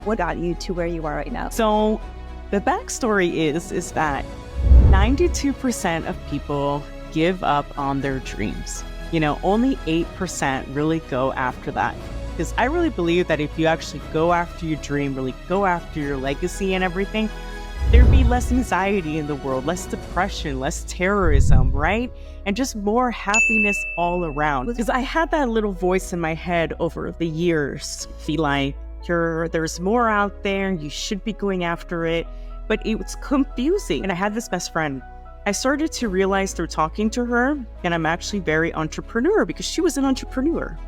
What got you to where you are right now? So the backstory is that 92% of people give up on their dreams. Only 8% really go after that. Because I really believe that if you actually go after your dream, really go after your legacy and everything, there'd be less anxiety in the world, less depression, less terrorism, right? And just more happiness all around. Because I had that little voice in my head over the years, feel like there's more out there, you should be going after it. But it was confusing. And I had this best friend. I started to realize through talking to her, and I'm actually very entrepreneur because she was an entrepreneur.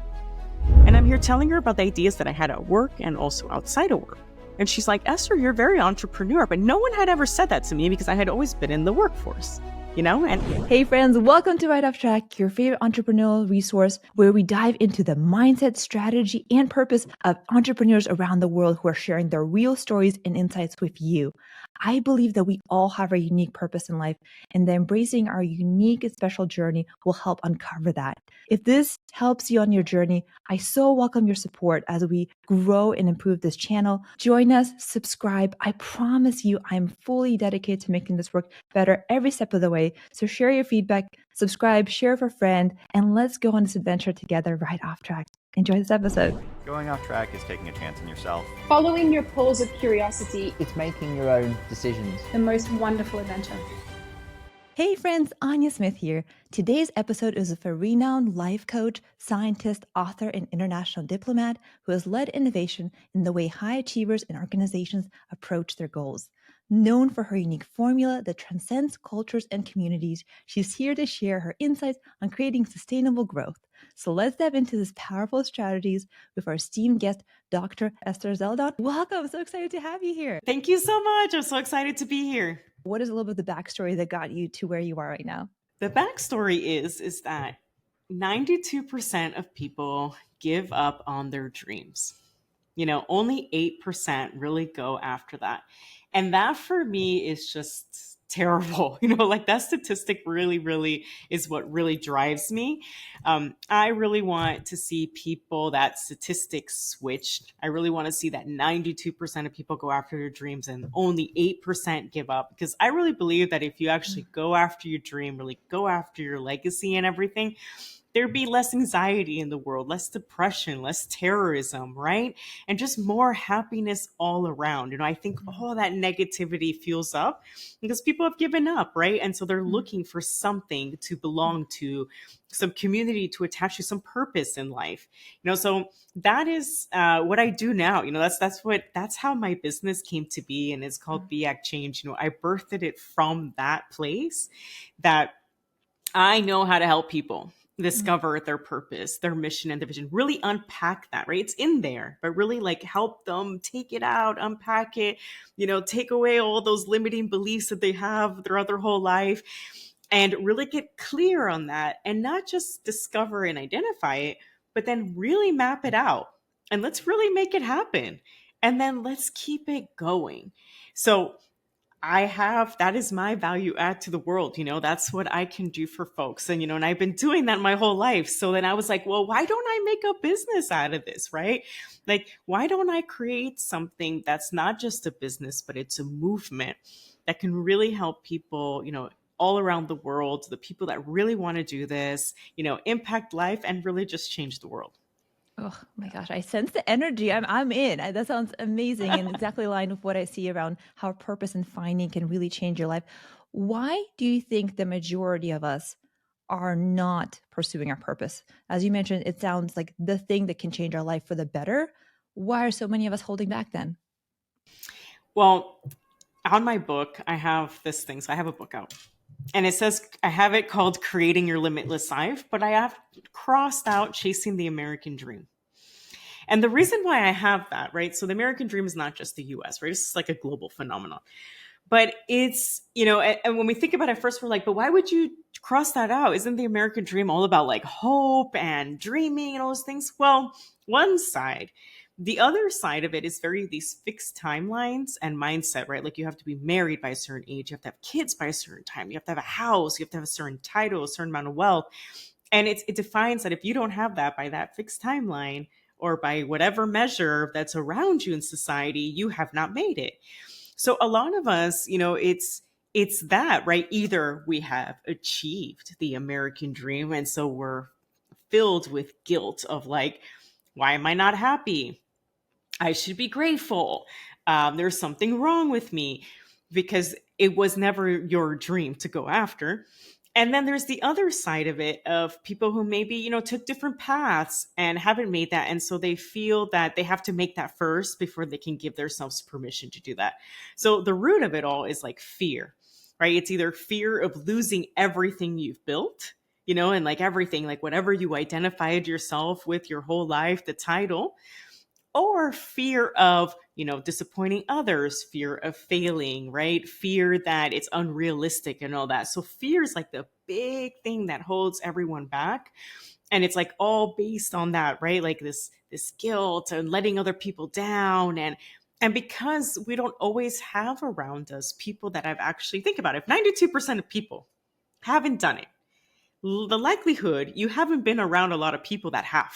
And I'm here telling her about the ideas that I had at work and also outside of work. And she's like, Esther, you're very entrepreneur. But no one had ever said that to me because I had always been in the workforce, And hey friends, welcome to Right Off Track, your favorite entrepreneurial resource where we dive into the mindset, strategy, and purpose of entrepreneurs around the world who are sharing their real stories and insights with you. I believe that we all have a unique purpose in life, and that embracing our unique and special journey will help uncover that. If this helps you on your journey, I so welcome your support as we grow and improve this channel. Join us, subscribe. I promise you, I'm fully dedicated to making this work better every step of the way. So share your feedback, subscribe, share with a friend, and let's go on this adventure together right off track. Enjoy this episode. Going off track is taking a chance on yourself. Following your pulse of curiosity. It's making your own decisions. The most wonderful adventure. Hey friends, Anya Smith here. Today's episode is with a renowned life coach, scientist, author, and international diplomat who has led innovation in the way high achievers and organizations approach their goals. Known for her unique formula that transcends cultures and communities, she's here to share her insights on creating sustainable growth. So let's dive into these powerful strategies with our esteemed guest, Dr. Esther Zeledon. Welcome. So excited to have you here. Thank you so much. I'm so excited to be here. What is a little bit of the backstory that got you to where you are right now? The backstory is that 92% of people give up on their dreams. Only 8% really go after that. And that for me is just terrible. That statistic really is what really drives me. I really want to see that statistics switched. I really want to see that 92% of people go after their dreams and only 8% give up, because I really believe that if you actually go after your dream, really go after your legacy and everything, there'd be less anxiety in the world, less depression, less terrorism, right? And just more happiness all around. I think all that negativity fuels up because people have given up, right? And so they're looking for something to belong to, some community to attach to, some purpose in life. So that is what I do now. That's how my business came to be, and it's called Be Act Change. I birthed it from that place that I know how to help people discover their purpose, their mission, and their vision. Really unpack that, right? It's in there, but really help them take it out, unpack it, take away all those limiting beliefs that they have throughout their whole life, and really get clear on that, and not just discover and identify it, but then really map it out. And let's really make it happen. And then let's keep it going. So that is my value add to the world. That's what I can do for folks. And, and I've been doing that my whole life. So then I was like, well, why don't I make a business out of this, right? Why don't I create something that's not just a business, but it's a movement that can really help people, all around the world, the people that really want to do this, impact life and really just change the world. Oh my gosh, I sense the energy. I'm in. That sounds amazing and exactly aligned with what I see around how purpose and finding can really change your life. Why do you think the majority of us are not pursuing our purpose? As you mentioned, it sounds like the thing that can change our life for the better. Why are so many of us holding back then? Well, on my book, I have this thing. So I have a book out. And it says, I have it called Creating Your Limitless Life, but I have crossed out Chasing the American Dream. And the reason why I have that, right? So the American dream is not just the US, right? It's like a global phenomenon. But it's, and when we think about it first, we're like, but why would you cross that out? Isn't the American dream all about hope and dreaming and all those things? Well, one side. The other side of it is these fixed timelines and mindset, right? You have to be married by a certain age. You have to have kids by a certain time. You have to have a house. You have to have a certain title, a certain amount of wealth. And it defines that if you don't have that by that fixed timeline, or by whatever measure that's around you in society, you have not made it. So a lot of us, it's that, right? Either we have achieved the American dream, and so we're filled with guilt of like, why am I not happy? I should be grateful. There's something wrong with me because it was never your dream to go after. And then there's the other side of it of people who maybe, took different paths and haven't made that. And so they feel that they have to make that first before they can give themselves permission to do that. So the root of it all is like fear, right? It's either fear of losing everything you've built, and like everything, like whatever you identified yourself with your whole life, the title, or fear of, disappointing others, fear of failing, right? Fear that it's unrealistic and all that. So fear is like the big thing that holds everyone back. And it's like all based on that, right? Like this guilt and letting other people down. And because we don't always have around us people that have actually, think about it, if 92% of people haven't done it, the likelihood you haven't been around a lot of people that have.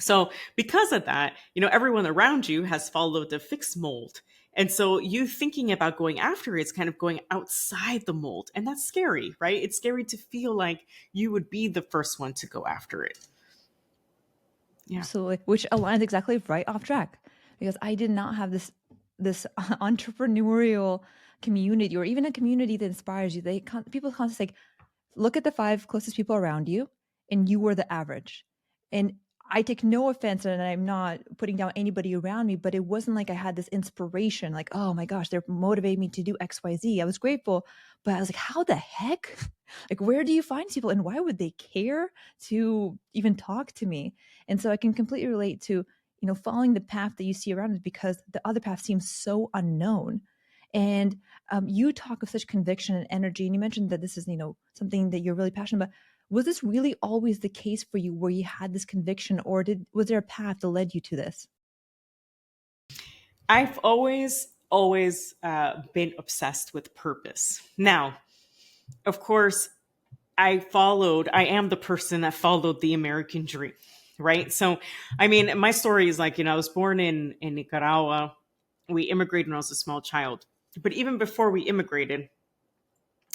So because of that, everyone around you has followed the fixed mold. And so you thinking about going after it's kind of going outside the mold. And that's scary, right? It's scary to feel like you would be the first one to go after it. Yeah. Absolutely, which aligns exactly right off track, because I did not have this entrepreneurial community, or even a community that inspires you. People constantly say, look at the 5 closest people around you, and you were the average. And I take no offense, and I'm not putting down anybody around me, but it wasn't like I had this inspiration, like, oh my gosh, they're motivating me to do X, Y, Z. I was grateful, but I was like, how the heck? Like, where do you find people, and why would they care to even talk to me? And so I can completely relate to, following the path that you see around us, because the other path seems so unknown. And you talk of such conviction and energy, and you mentioned that this is, something that you're really passionate about. Was this really always the case for you, where you had this conviction, or was there a path that led you to this? I've always been obsessed with purpose. Now, of course, I am the person that followed the American dream, right? So, I mean, my story is like, I was born in Nicaragua. We immigrated when I was a small child. But even before we immigrated,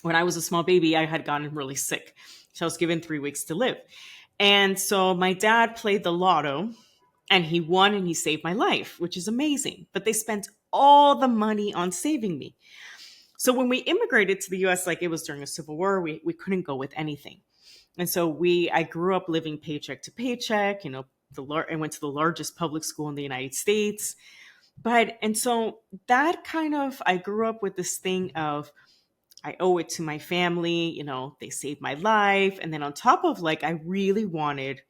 when I was a small baby, I had gotten really sick. So I was given 3 weeks to live. And so my dad played the lotto, and he won, and he saved my life, which is amazing. But they spent all the money on saving me. So when we immigrated to the US, like it was during a civil war, we couldn't go with anything. And so I grew up living paycheck to paycheck, I went to the largest public school in the United States. And so that kind of, I grew up with this thing of, I owe it to my family, they saved my life. And then on top of like, I really wanted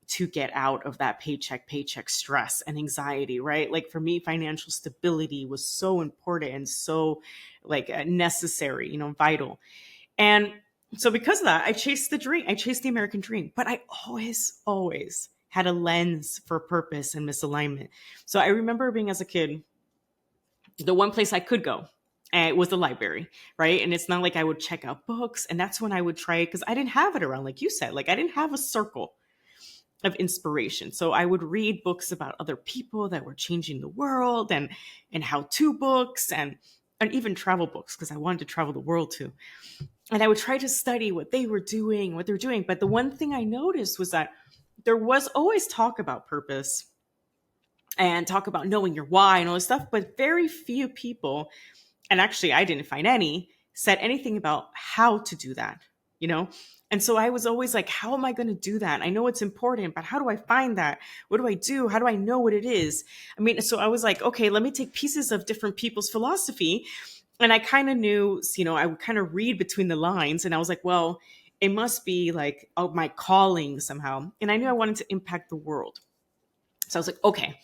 to get out of that paycheck stress and anxiety, right? Like for me, financial stability was so important and so like necessary, vital. And so because of that, I chased the dream. I chased the American dream, but I always had a lens for purpose and misalignment. So I remember being as a kid, the one place I could go was the library, right? And it's not like I would check out books. And that's when I would try it, because I didn't have it around, like you said, like I didn't have a circle of inspiration. So I would read books about other people that were changing the world, and how-to books, and even travel books, because I wanted to travel the world too. And I would try to study what they were doing, what they're doing. But the one thing I noticed was that there was always talk about purpose and talk about knowing your why and all this stuff, but very few people, and actually I didn't find any, said anything about how to do that, And so I was always like, how am I going to do that? I know it's important, but how do I find that? What do I do? How do I know what it is? I mean, so I was like, okay, let me take pieces of different people's philosophy. And I kind of knew, I would kind of read between the lines, and I was like, well, it must be like my calling somehow. And I knew I wanted to impact the world. So I was like, okay,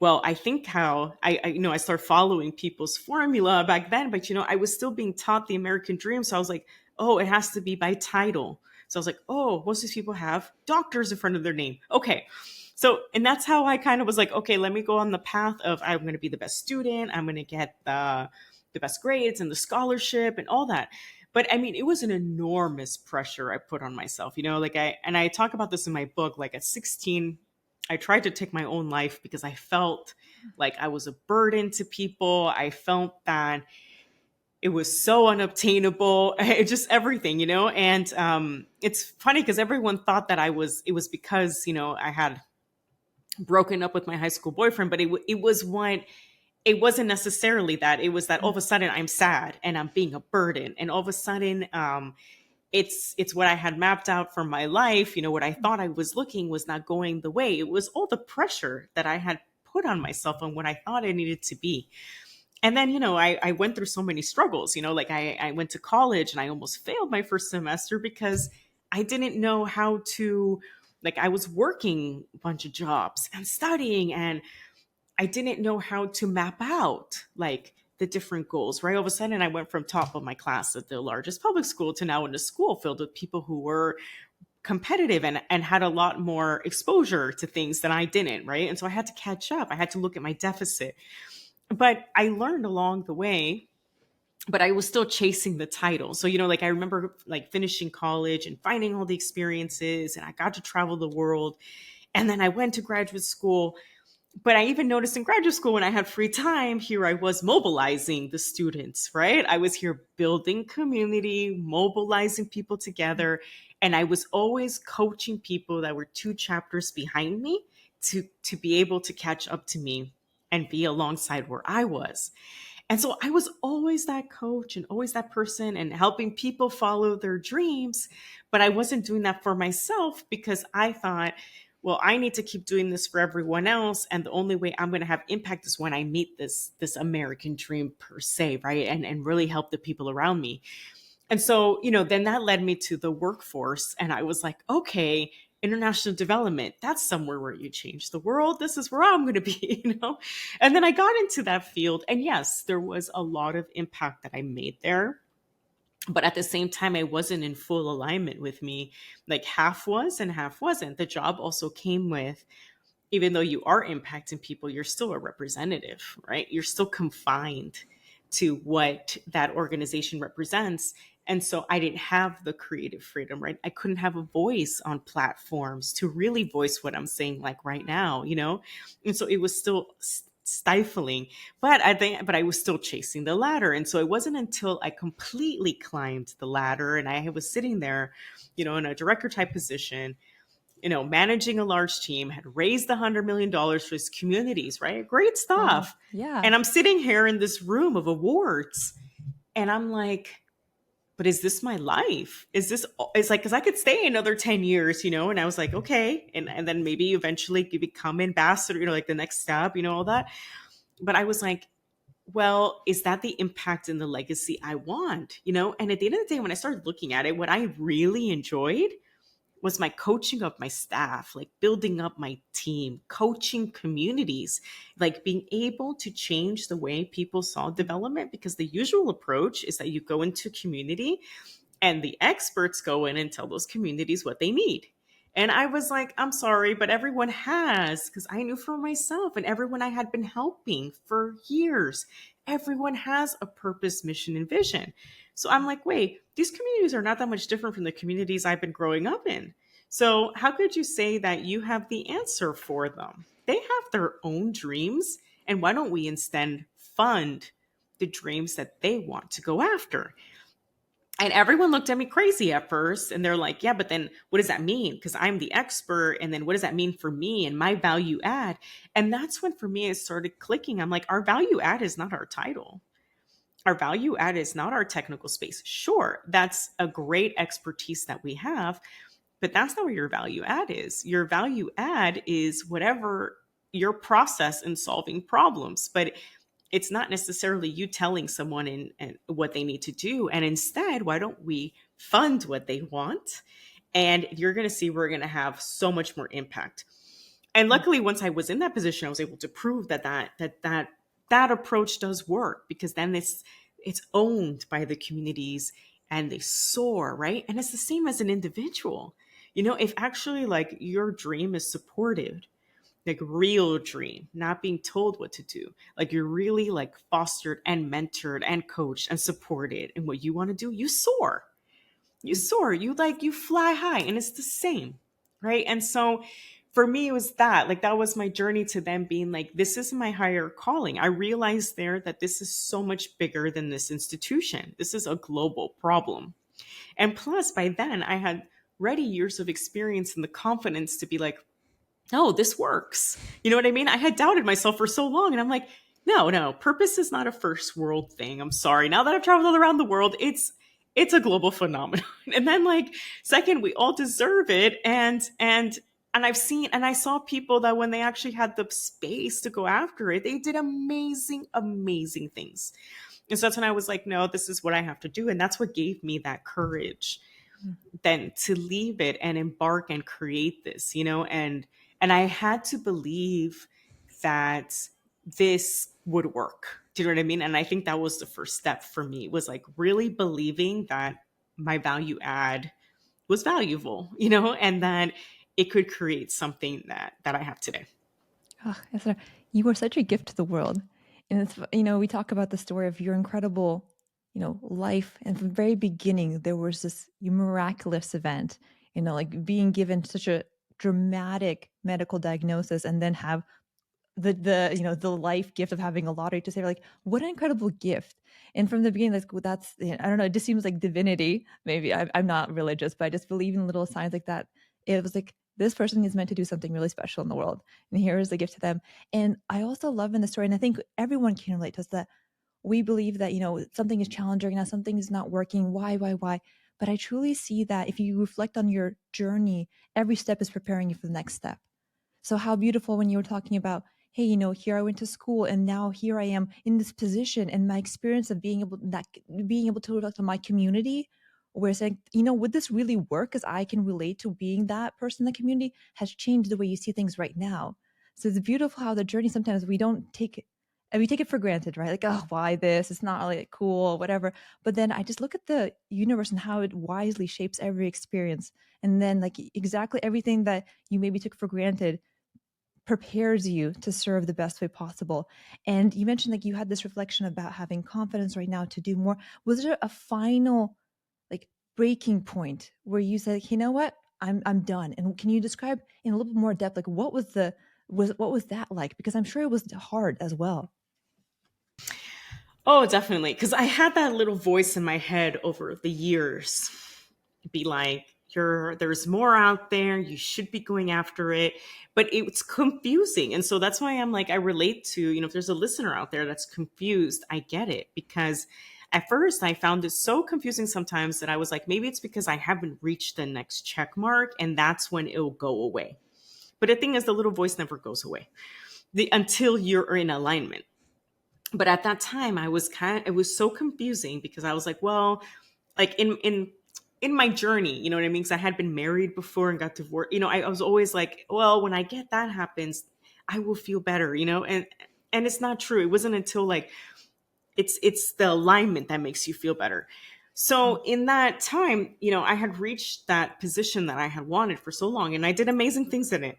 well, I think how I started following people's formula back then, but I was still being taught the American dream. So I was like, oh, it has to be by title. So I was like, oh, most of these people have doctors in front of their name. Okay. So, and that's how I kind of was like, okay, let me go on the path of, I'm going to be the best student. I'm going to get the best grades and the scholarship and all that. But I mean, it was an enormous pressure I put on myself, I talk about this in my book. Like at 16, I tried to take my own life because I felt like I was a burden to people. I felt that it was so unobtainable. It just everything, And it's funny because everyone thought that it was because, I had broken up with my high school boyfriend, but it wasn't necessarily that. It was that all of a sudden I'm sad and I'm being a burden. And all of a sudden, it's what I had mapped out for my life. What I thought I was looking was not going the way. It was all the pressure that I had put on myself on what I thought I needed to be. And then, I went through so many struggles, like I went to college and I almost failed my first semester because I didn't know how to, like, I was working a bunch of jobs and studying, and I didn't know how to map out like the different goals, right? All of a sudden I went from top of my class at the largest public school to now in a school filled with people who were competitive and had a lot more exposure to things that I didn't, right? And so I had to catch up. I had to look at my deficit. But I learned along the way, but I was still chasing the title. So, like I remember like finishing college and finding all the experiences, and I got to travel the world. And then I went to graduate school. But I even noticed in graduate school when I had free time, here I was mobilizing the students, right? I was here building community, mobilizing people together. And I was always coaching people that were 2 chapters behind me to be able to catch up to me and be alongside where I was. And so I was always that coach and always that person and helping people follow their dreams. But I wasn't doing that for myself because I thought, well, I need to keep doing this for everyone else. And the only way I'm going to have impact is when I meet this American dream per se, right? And really help the people around me. And so, then that led me to the workforce. And I was like, okay, international development, that's somewhere where you change the world. This is where I'm going to be, And then I got into that field. And yes, there was a lot of impact that I made there. But at the same time, I wasn't in full alignment with me. Like half was and half wasn't. The job also came with, even though you are impacting people, you're still a representative, right? You're still confined to what that organization represents. And so I didn't have the creative freedom, right? I couldn't have a voice on platforms to really voice what I'm saying like right now, And so it was still stifling, but I was still chasing the ladder. And so it wasn't until I completely climbed the ladder and I was sitting there, in a director type position, managing a large team, had raised $100 million for his communities, right? Great stuff. Yeah. And I'm sitting here in this room of awards and I'm like, but is this my life? It's like, cause I could stay another 10 years, and I was like, okay. And then maybe eventually you become ambassador, like the next step, all that. But I was like, well, is that the impact and the legacy I want, And at the end of the day, when I started looking at it, what I really enjoyed was my coaching of my staff, like building up my team, coaching communities, like being able to change the way people saw development. Because the usual approach is that you go into a community and the experts go in and tell those communities what they need. And I was like, I'm sorry, but everyone has, because I knew for myself and everyone I had been helping for years, everyone has a purpose, mission, and vision. So I'm like, wait, these communities are not that much different from the communities I've been growing up in. So how could you say that you have the answer for them? They have their own dreams. And why don't we instead fund the dreams that they want to go after? And everyone looked at me crazy at first. And they're like, yeah, but then what does that mean? Because I'm the expert. And then what does that mean for me and my value add? And that's when for me it started clicking. I'm like, our value add is not our title. Our value add is not our technical space. Sure, that's a great expertise that we have, but that's not where your value add is. Your value add is whatever your process in solving problems. But it's not necessarily you telling someone and what they need to do. And instead, why don't we fund what they want? And you're going to see we're going to have so much more impact. And luckily, once I was in that position, I was able to prove that approach does work, because then it's owned by the communities and they soar, right? And it's the same as an individual. If actually like your dream is supported, like real dream, not being told what to do. Like you're really like fostered and mentored and coached and supported in what you want to do, you soar. You soar, you fly high, and it's the same, right? And so for me, it was that, like, that was my journey to them being like, this is my higher calling. I realized there that this is so much bigger than this institution. This is a global problem. And plus, by then, I had already years of experience and the confidence to be like, no, this works. You know what I mean? I had doubted myself for so long. And I'm like, no, purpose is not a first world thing. I'm sorry. Now that I've traveled all around the world, it's a global phenomenon. And then, like, second, we all deserve it. And I've seen, and I saw people that when they actually had the space to go after it, they did amazing, amazing things. And so that's when I was like, no, this is what I have to do. And that's what gave me that courage then to leave it and embark and create this, and I had to believe that this would work. Do you know what I mean? And I think that was the first step for me, was like really believing that my value add was valuable, and that it could create something that I have today. Oh, Esther, you are such a gift to the world. And it's, we talk about the story of your incredible, life. And from the very beginning, there was this miraculous event, like being given such a dramatic medical diagnosis and then have the life gift of having a lottery to say, like, what an incredible gift. And from the beginning, that's I don't know, it just seems like divinity. Maybe I'm not religious, but I just believe in little signs like that. It was like, this person is meant to do something really special in the world, and here is the gift to them. And I also love in the story, and I think everyone can relate to us, that we believe that something is challenging us, something is not working. Why? But I truly see that if you reflect on your journey, every step is preparing you for the next step. So how beautiful when you were talking about, hey, here I went to school and now here I am in this position, and my experience of being able to reflect on my community, where saying, would this really work? Because I can relate to being that person in the community, has changed the way you see things right now. So it's beautiful how the journey, sometimes we don't take it, and we take it for granted, right? Like, oh, why this? It's not really cool, whatever. But then I just look at the universe and how it wisely shapes every experience. And then, like, exactly everything that you maybe took for granted prepares you to serve the best way possible. And you mentioned, like, you had this reflection about having confidence right now to do more. Was there a final, like, breaking point where you said, you know what, I'm done? And can you describe in a little bit more depth, like, what was that like? Because I'm sure it was hard as well. Oh, definitely. Because I had that little voice in my head over the years be like, there's more out there. You should be going after it. But it's confusing. And so that's why I'm like, I relate to, if there's a listener out there that's confused, I get it. Because at first I found it so confusing sometimes that I was like, maybe it's because I haven't reached the next check mark, and that's when it'll go away. But the thing is, the little voice never goes away until you're in alignment. But at that time, it was so confusing because I was like, well, like in my journey, you know what I mean? Because I had been married before and got divorced. I was always like, well, when I get that happens, I will feel better, and it's not true. It wasn't until, like, it's the alignment that makes you feel better. So in that time, I had reached that position that I had wanted for so long, and I did amazing things in it.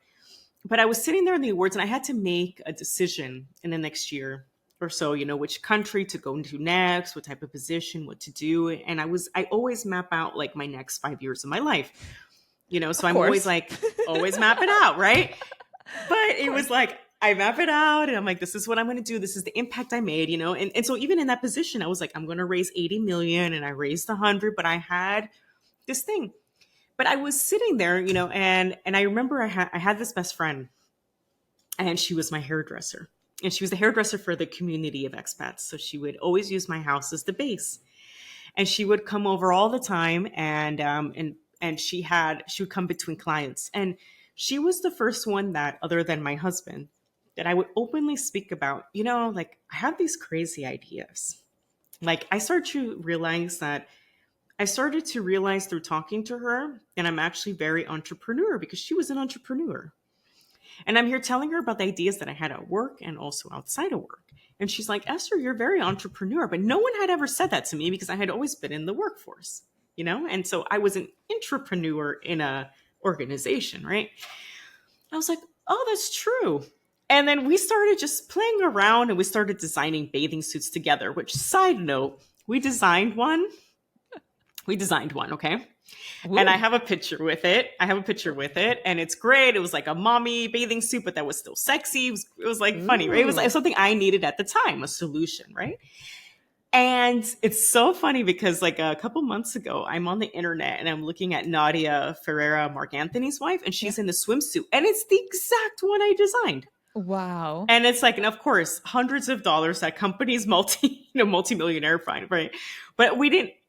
But I was sitting there in the awards, and I had to make a decision in the next year or so, which country to go into next, what type of position, what to do. And I always map out, like, my next 5 years of my life, so I'm always like, always map it out. Right. But it was like, I map it out and I'm like, this is what I'm going to do. This is the impact I made, and so even in that position, I was like, I'm going to raise 80 million, and I raised 100, but I had this thing. But I was sitting there, and I remember I had this best friend, and she was my hairdresser. And she was the hairdresser for the community of expats. So she would always use my house as the base. And she would come over all the time, and she would come between clients. And she was the first one that, other than my husband, that I would openly speak about, like, I have these crazy ideas. Like, I started to realize through talking to her, and I'm actually very entrepreneur, because she was an entrepreneur. And I'm here telling her about the ideas that I had at work and also outside of work. And she's like, Esther, you're very entrepreneur. But no one had ever said that to me, because I had always been in the workforce, And so I was an entrepreneur in a organization, right? I was like, oh, that's true. And then we started just playing around, and we started designing bathing suits together, which, side note, we designed one. Okay. And I have a picture with it. And it's great. It was like a mommy bathing suit, but that was still sexy. It was like funny, right? It was something I needed at the time, a solution, right? And it's so funny because like a couple months ago, I'm on the internet and I'm looking at Nadia Ferreira, Mark Anthony's wife, and she's in a swimsuit. And it's the exact one I designed. Wow. And it's like, and of course, hundreds of dollars that company's multi-millionaire fine, right? But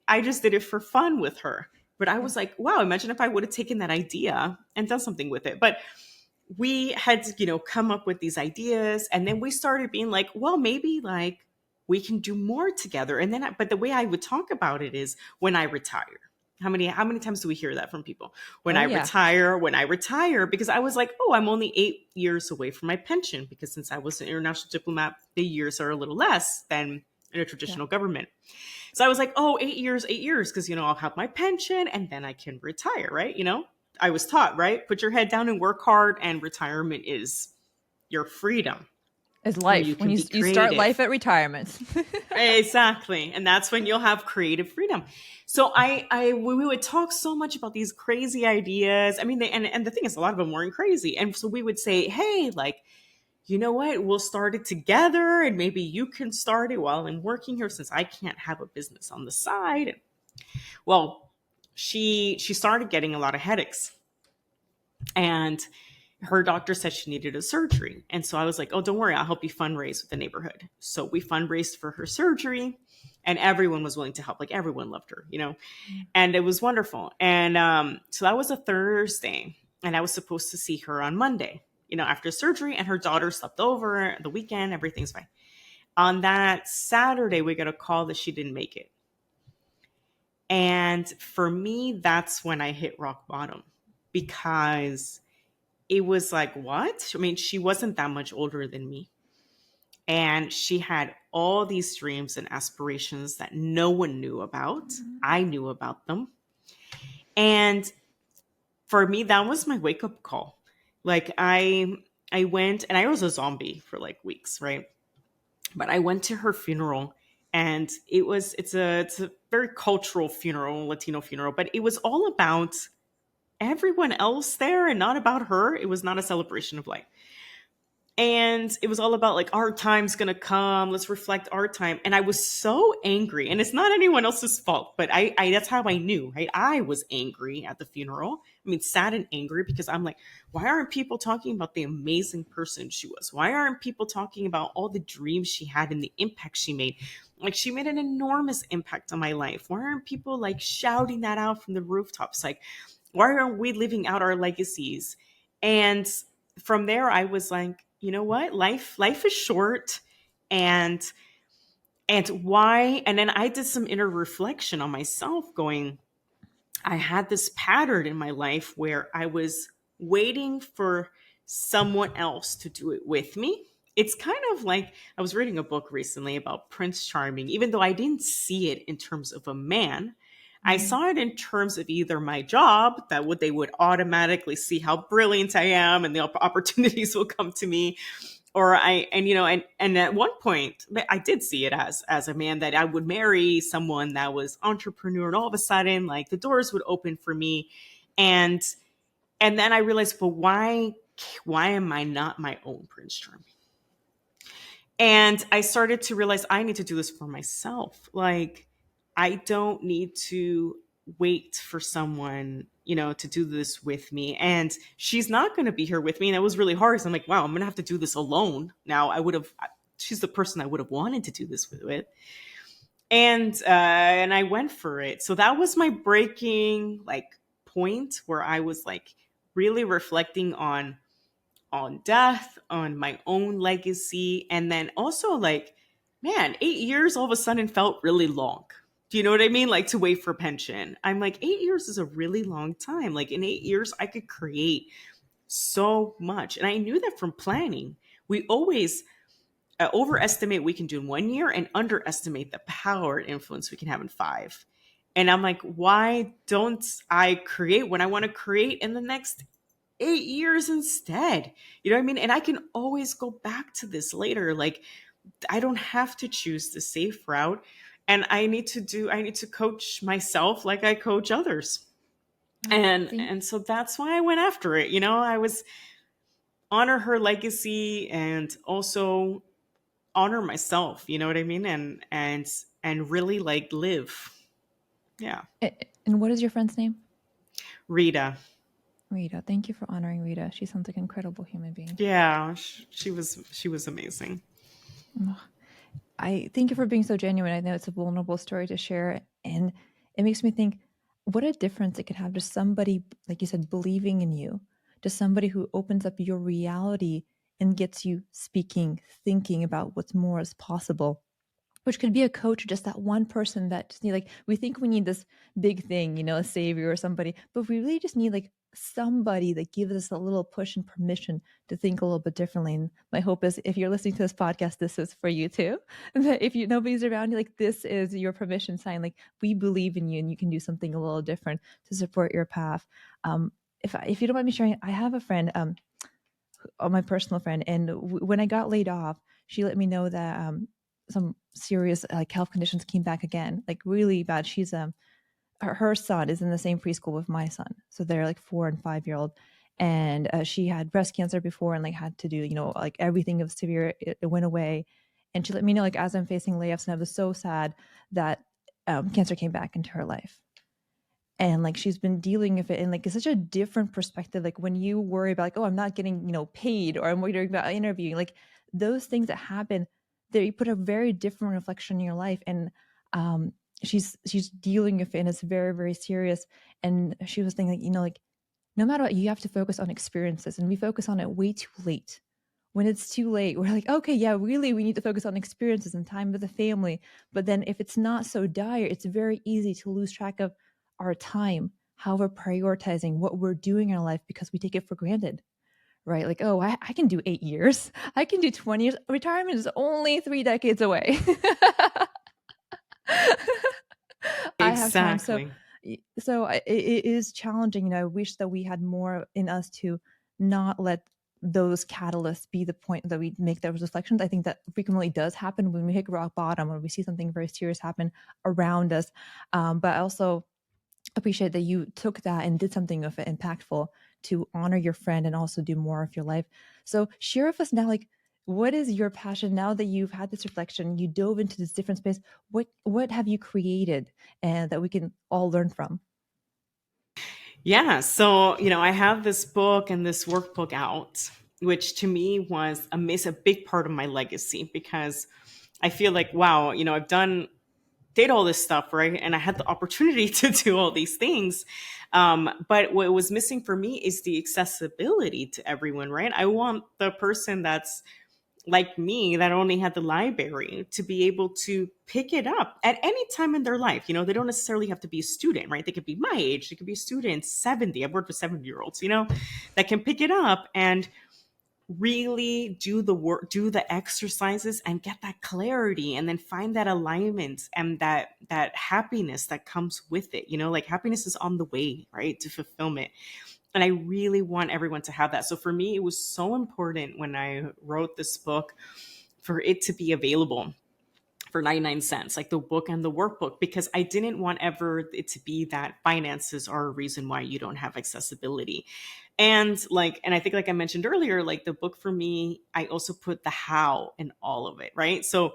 I just did it for fun with her. But I was like, wow, imagine if I would have taken that idea and done something with it. But we had, come up with these ideas. And then we started being like, well, maybe like we can do more together. And then, but the way I would talk about it is when I retire. How many times do we hear that from people? When I retire, because I was like, oh, I'm only 8 years away from my pension, because since I was an international diplomat, the years are a little less than in a traditional government. So I was like, oh, 8 years, because, I'll have my pension and then I can retire, right? I was taught, right? Put your head down and work hard, and retirement is your freedom. Is life. When you start life at retirement. Exactly. And that's when you'll have creative freedom. So we would talk so much about these crazy ideas. I mean, and the thing is, a lot of them weren't crazy. And so we would say, hey, like, you know what, we'll start it together, and maybe you can start it while I'm working here, since I can't have a business on the side. Well, she started getting a lot of headaches, and her doctor said she needed a surgery. And so I was like, oh, don't worry, I'll help you fundraise with the neighborhood. So we fundraised for her surgery, and everyone was willing to help. Like, everyone loved her, and it was wonderful. And so that was a Thursday, and I was supposed to see her on Monday, after surgery, and her daughter slept over the weekend. Everything's fine. On that Saturday, we got a call that she didn't make it. And for me, that's when I hit rock bottom, because it was like, what? I mean, she wasn't that much older than me. And she had all these dreams and aspirations that no one knew about. I knew about them. And for me, that was my wake-up call. Like, I went, and I was a zombie for like weeks, right? But I went to her funeral, and it's a very cultural funeral, Latino funeral, but it was all about everyone else there and not about her. It was not a celebration of life. And it was all about like, our time's going to come. Let's reflect our time. And I was so angry, and it's not anyone else's fault, but I that's how I knew, right? I was angry at the funeral. I mean, sad and angry, because I'm like, why aren't people talking about the amazing person she was? Why aren't people talking about all the dreams she had and the impact she made? Like, she made an enormous impact on my life. Why aren't people like shouting that out from the rooftops? Like, why aren't we living out our legacies? And from there, I was like, you know what? Life is short, and why? And then I did some inner reflection on myself, going, I had this pattern in my life where I was waiting for someone else to do it with me. It's kind of like, I was reading a book recently about Prince Charming, even though I didn't see it in terms of a man. I saw it in terms of either my job, that they would automatically see how brilliant I am and the opportunities will come to me. Or and at one point I did see it as a man, that I would marry someone that was entrepreneur, and all of a sudden, like, the doors would open for me. And then I realized, but why am I not my own Prince Charming? And I started to realize I need to do this for myself. Like, I don't need to wait for someone, to do this with me. And she's not going to be here with me. And it was really hard. So I'm like, wow, I'm going to have to do this alone. Now, she's the person I would have wanted to do this with. And I went for it. So that was my breaking point, where I was like really reflecting on death, on my own legacy. And then also, like, man, 8 years all of a sudden felt really long. Do you know what I mean? Like, to wait for pension. I'm like, 8 years is a really long time. Like, in 8 years, I could create so much. And I knew that from planning. We always overestimate what we can do in 1 year and underestimate the power and influence we can have in 5. And I'm like, why don't I create what I want to create in the next 8 years instead? You know what I mean? And I can always go back to this later. Like, I don't have to choose the safe route. And I need to coach myself like I coach others. And so that's why I went after it. I was honor her legacy and also honor myself, you know what I mean? And really like live. Yeah. And what is your friend's name? Rita. Rita. Thank you for honoring Rita. She sounds like an incredible human being. Yeah, she was amazing. I thank you for being so genuine. I know it's a vulnerable story to share, and it makes me think what a difference it could have to somebody, like you said, believing in you, to somebody who opens up your reality and gets you speaking, thinking about what's more is possible, which could be a coach or just that one person that just need, like, we think we need this big thing, a savior or somebody, but we really just need like somebody that gives us a little push and permission to think a little bit differently. And my hope is if you're listening to this podcast, this is for you too. That if nobody's around you, like, this is your permission sign. Like, we believe in you and you can do something a little different to support your path. If you don't mind me sharing, I have a friend, my personal friend, and when I got laid off, she let me know that some serious health conditions came back again, like really bad. She's her son is in the same preschool with my son, so they're like 4 and 5-year-old, and she had breast cancer before and like had to do like everything of severe. It went away, and she let me know, like, as I'm facing layoffs, and I was so sad that cancer came back into her life. And like she's been dealing with it, and like it's such a different perspective. Like when you worry about, like, oh, I'm not getting paid, or I'm worried about interviewing, like those things that happen, they put a very different reflection in your life. And she's dealing with it, and it's very, very serious. And she was thinking, like, no matter what, you have to focus on experiences, and we focus on it way too late. When it's too late, we're like, okay, yeah, really, we need to focus on experiences and time with the family. But then if it's not so dire, it's very easy to lose track of our time, how we're prioritizing what we're doing in our life, because we take it for granted, right? Like, oh, I can do 8 years. I can do 20 years. Retirement is only 3 decades away. I have time. So it is challenging. I wish that we had more in us to not let those catalysts be the point that we make those reflections. I think that frequently does happen when we hit rock bottom or we see something very serious happen around us. But I also appreciate that you took that and did something of it impactful to honor your friend and also do more of your life. So share with us now, like, what is your passion now that you've had this reflection, you dove into this different space? What have you created and that we can all learn from? Yeah. So, I have this book and this workbook out, which to me was a big part of my legacy, because I feel like, wow, I've did all this stuff, right? And I had the opportunity to do all these things. But what was missing for me is the accessibility to everyone, right? I want the person that's like me, that only had the library, to be able to pick it up at any time in their life. They don't necessarily have to be a student, right? They could be my age. They could be a student, 70. I've worked with 70-year-olds, that can pick it up and really do the work, do the exercises, and get that clarity, and then find that alignment and that happiness that comes with it. Like, happiness is on the way, right, to fulfillment. And I really want everyone to have that. So for me, it was so important when I wrote this book for it to be available for 99 cents, like the book and the workbook, because I didn't want ever it to be that finances are a reason why you don't have accessibility. And I think, like I mentioned earlier, like the book for me, I also put the how in all of it, right? So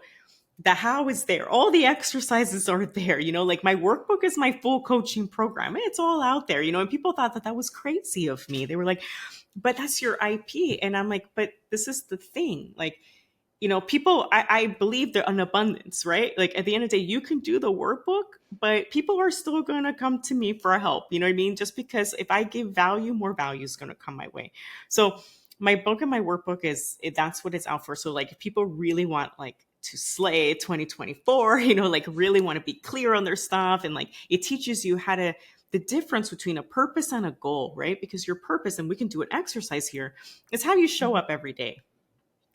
the how is there. All the exercises are there, like my workbook is my full coaching program. It's all out there, and people thought that was crazy of me. They were like, but that's your IP. And I'm like, but this is the thing. Like, people, I believe they're in abundance, right? Like at the end of the day, you can do the workbook, but people are still going to come to me for help. You know what I mean? Just because if I give value, more value is going to come my way. So my book and my workbook that's what it's out for. So like if people really want like to slay 2024, like really want to be clear on their stuff, and like it teaches you how to the difference between a purpose and a goal, right? Because your purpose, and we can do an exercise here, is how you show up every day.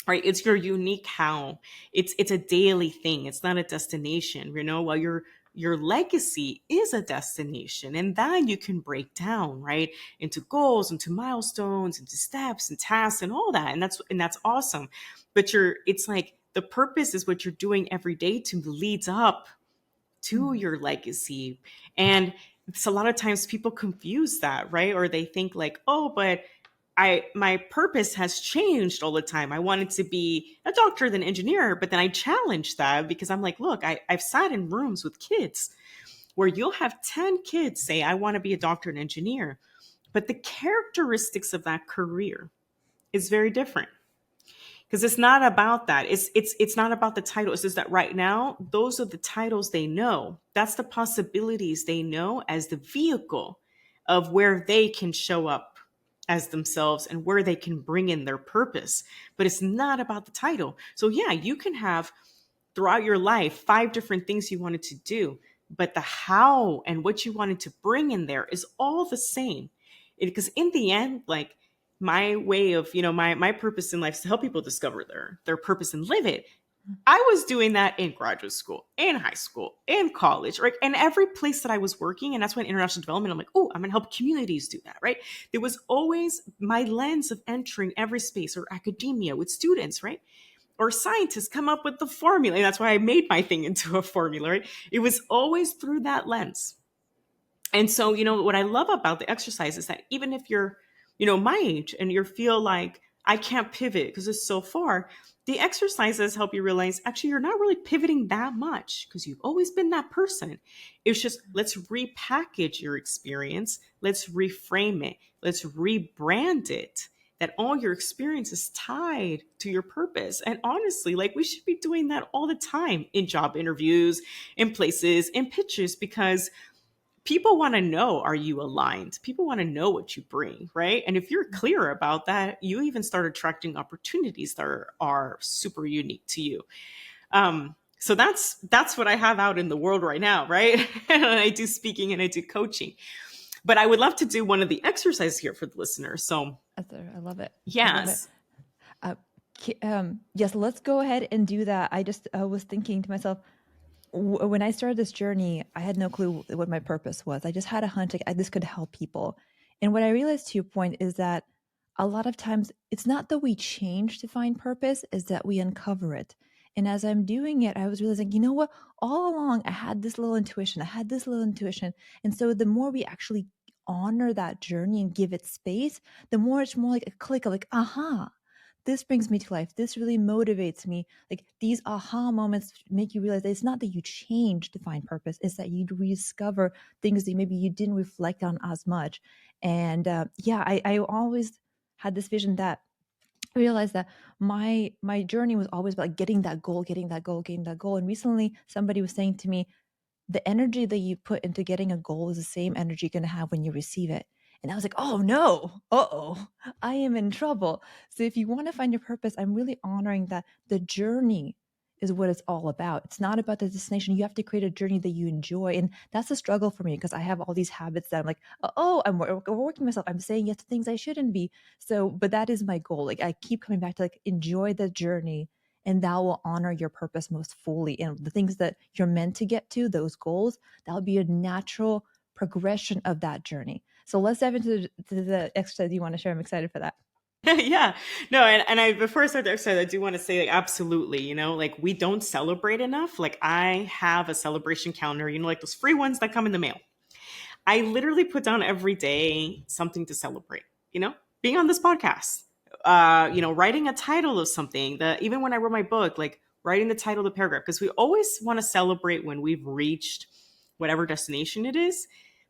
Right? It's your unique how. It's a daily thing. It's not a destination, while your legacy is a destination, and that you can break down, right, into goals, into milestones, into steps and tasks and all that. And that's awesome. But it's like the purpose is what you're doing every day to leads up to your legacy. And it's a lot of times people confuse that, right? Or they think like, oh, but my purpose has changed all the time. I wanted to be a doctor, then engineer, but then I challenged that because I'm like, look, I've sat in rooms with kids where you'll have 10 kids say, I want to be a doctor and engineer. But the characteristics of that career is very different. Because it's not about that. It's not about the title. It's just that right now, those are the titles they know. That's the possibilities they know as the vehicle of where they can show up as themselves and where they can bring in their purpose. But it's not about the title. So yeah, you can have throughout your life 5 different things you wanted to do, but the how and what you wanted to bring in there is all the same. Because in the end, like, my way of, my purpose in life is to help people discover their purpose and live it. I was doing that in graduate school, in high school, in college, right? And every place that I was working, and that's why in international development, I'm like, oh, I'm going to help communities do that, right? There was always my lens of entering every space, or academia with students, right? Or scientists come up with the formula. And that's why I made my thing into a formula, right? It was always through that lens. And so, what I love about the exercise is that even if you're, my age and you feel like I can't pivot because it's so far, the exercises help you realize actually you're not really pivoting that much because you've always been that person. It's just, let's repackage your experience. Let's reframe it. Let's rebrand it. That all your experience is tied to your purpose. And honestly, like, we should be doing that all the time in job interviews, in places, in pitches, because people want to know, are you aligned? People want to know what you bring, right? And if you're clear about that, you even start attracting opportunities that are super unique to you. So that's what I have out in the world right now, right? And I do speaking and I do coaching. But I would love to do one of the exercises here for the listeners. So I love it. yes. I love it. Yes, let's go ahead and do that. I just was thinking to myself, when I started this journey, I had no clue what my purpose was. I just had a hunch like this could help people. And what I realized, to your point, is that a lot of times it's not that we change to find purpose, is that we uncover it. And as I'm doing it, I was realizing, you know what? All along, I had this little intuition. And so the more we actually honor that journey and give it space, the more it's more like a click of like, aha, this brings me to life. This really motivates me. Like, these aha moments make you realize that it's not that you change to find purpose. It's that you rediscover things that maybe you didn't reflect on as much. And I always had this vision that I realized that my journey was always about getting that goal. And recently somebody was saying to me, the energy that you put into getting a goal is the same energy you're going to have when you receive it. And I was like, oh no, I am in trouble. So if you want to find your purpose, I'm really honoring that the journey is what it's all about. It's not about the destination. You have to create a journey that you enjoy. And that's a struggle for me because I have all these habits that I'm like, I'm working myself. I'm saying yes to things I shouldn't be. So, but that is my goal. Like, I keep coming back to like, enjoy the journey, and that will honor your purpose most fully. And the things that you're meant to get to, those goals, that'll be a natural progression of that journey. So let's dive into the exercise you want to share. I'm excited for that. Yeah, no. And I, before I start the exercise, I do want to say, like, absolutely, like, we don't celebrate enough. Like, I have a celebration calendar, like those free ones that come in the mail. I literally put down every day something to celebrate, being on this podcast, writing a title of something, even when I wrote my book, like writing the title of the paragraph, because we always want to celebrate when we've reached whatever destination it is.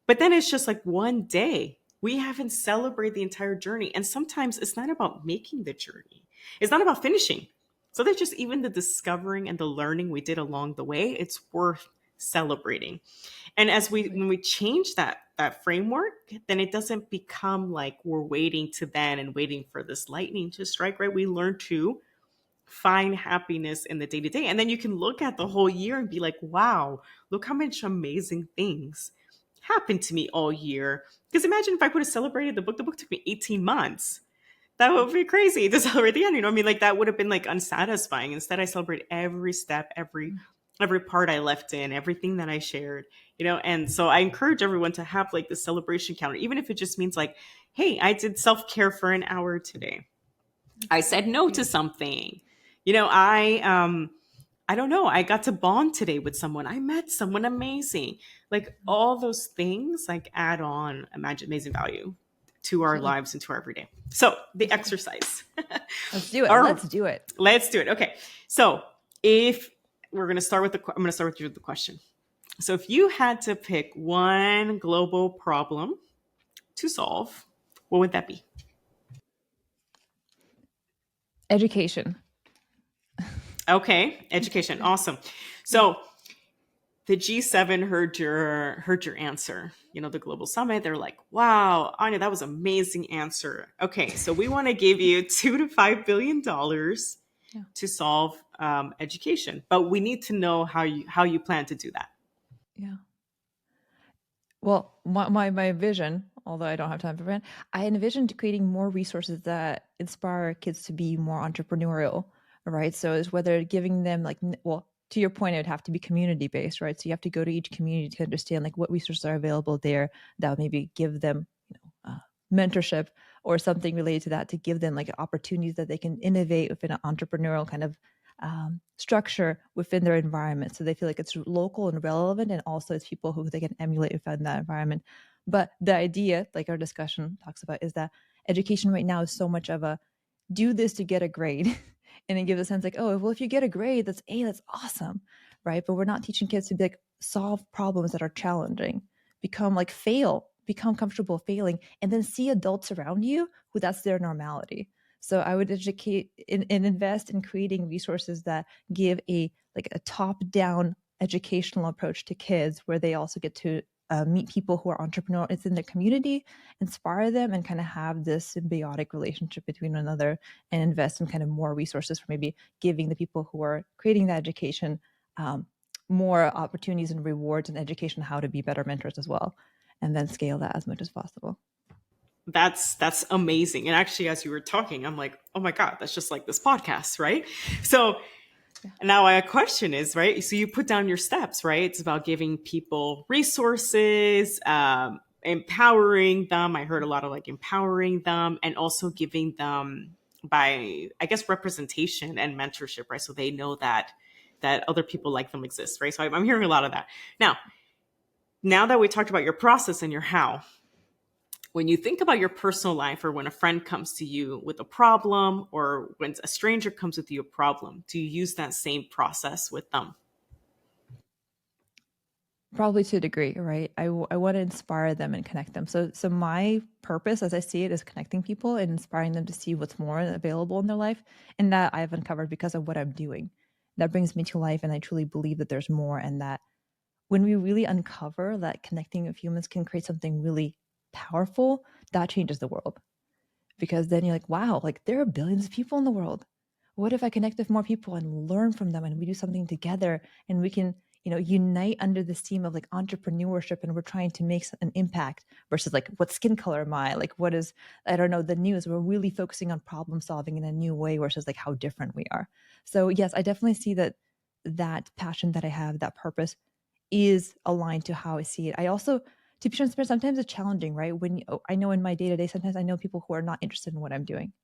But then it's just like one day. We haven't celebrated the entire journey. And sometimes it's not about making the journey. It's not about finishing. So there's just even the discovering and the learning we did along the way. It's worth celebrating. And when we change that framework, then it doesn't become like we're waiting for this lightning to strike, right? We learn to find happiness in the day-to-day. And then you can look at the whole year and be like, wow, look how much amazing things happened to me all year. Because imagine if I would have celebrated the book took me 18 months. That would be crazy to celebrate the end. Like, that would have been like unsatisfying. Instead, I celebrate every step, every part I left in, everything that I shared, and so I encourage everyone to have like the celebration calendar, even if it just means like, hey, I did self-care for an hour today. I said no to something. I don't know, I got to bond today with someone. I met someone amazing. Like all those things like add on amazing value to our Absolutely. lives and to our everyday. So the exercise. Let's do it. Or- Let's do it. Let's do it. Okay. So if we're going to start with I'm going to start with you with the question. So if you had to pick one global problem to solve, what would that be? Education. Okay, education. Awesome. So the G7 heard your answer. You know, the global summit. They're like, "Wow, Anya, that was an amazing answer." Okay, so we want to give you $2 to $5 billion to solve education, but we need to know how you plan to do that. Yeah. Well, my vision, although I don't have time for it, I envisioned creating more resources that inspire kids to be more entrepreneurial, right? So it's whether giving them like, well, to your point, it would have to be community based, right? So you have to go to each community to understand like what resources are available there that would maybe give them, mentorship or something related to that to give them like opportunities that they can innovate within an entrepreneurial kind of structure within their environment, so they feel like it's local and relevant, and also it's people who they can emulate within that environment. But the idea, like our discussion talks about, is that education right now is so much of a do this to get a grade, and it gives a sense like, oh, well, if you get a grade, that's awesome, right? But we're not teaching kids to be like solve problems that are challenging, become comfortable failing, and then see adults around you who that's their normality. So I would educate and invest in creating resources that give a top-down educational approach to kids, where they also get to meet people who are entrepreneurial. It's in their community, inspire them, and kind of have this symbiotic relationship between one another, and invest in kind of more resources for maybe giving the people who are creating that education more opportunities and rewards and education how to be better mentors as well, and then scale that as much as possible. That's amazing. And actually, as you were talking, I'm like, oh my God, that's just like this podcast, right? So now my question is, right? So you put down your steps, right? It's about giving people resources, empowering them. I heard a lot of like empowering them, and also giving them by, I guess, representation and mentorship, right? So they know that other people like them exist, right? So I'm hearing a lot of that. Now that we talked about your process and your how, when you think about your personal life, or when a friend comes to you with a problem, or when a stranger comes with you a problem, do you use that same process with them? Probably to a degree, right? I want to inspire them and connect them. So my purpose, as I see it, is connecting people and inspiring them to see what's more available in their life, and that I've uncovered because of what I'm doing. That brings me to life, and I truly believe that there's more, and that when we really uncover that connecting with humans can create something really powerful, that changes the world. Because then you're like, wow, like there are billions of people in the world. What if I connect with more people and learn from them, and we do something together, and we can, unite under this theme of like entrepreneurship, and we're trying to make an impact, versus like, what skin color am I? Like, what is, I don't know, the news. We're really focusing on problem solving in a new way versus like how different we are. So yes, I definitely see that passion that I have, that purpose, is aligned to how I see it. I also, to be transparent, sometimes it's challenging, right? I know in my day-to-day, sometimes I know people who are not interested in what I'm doing.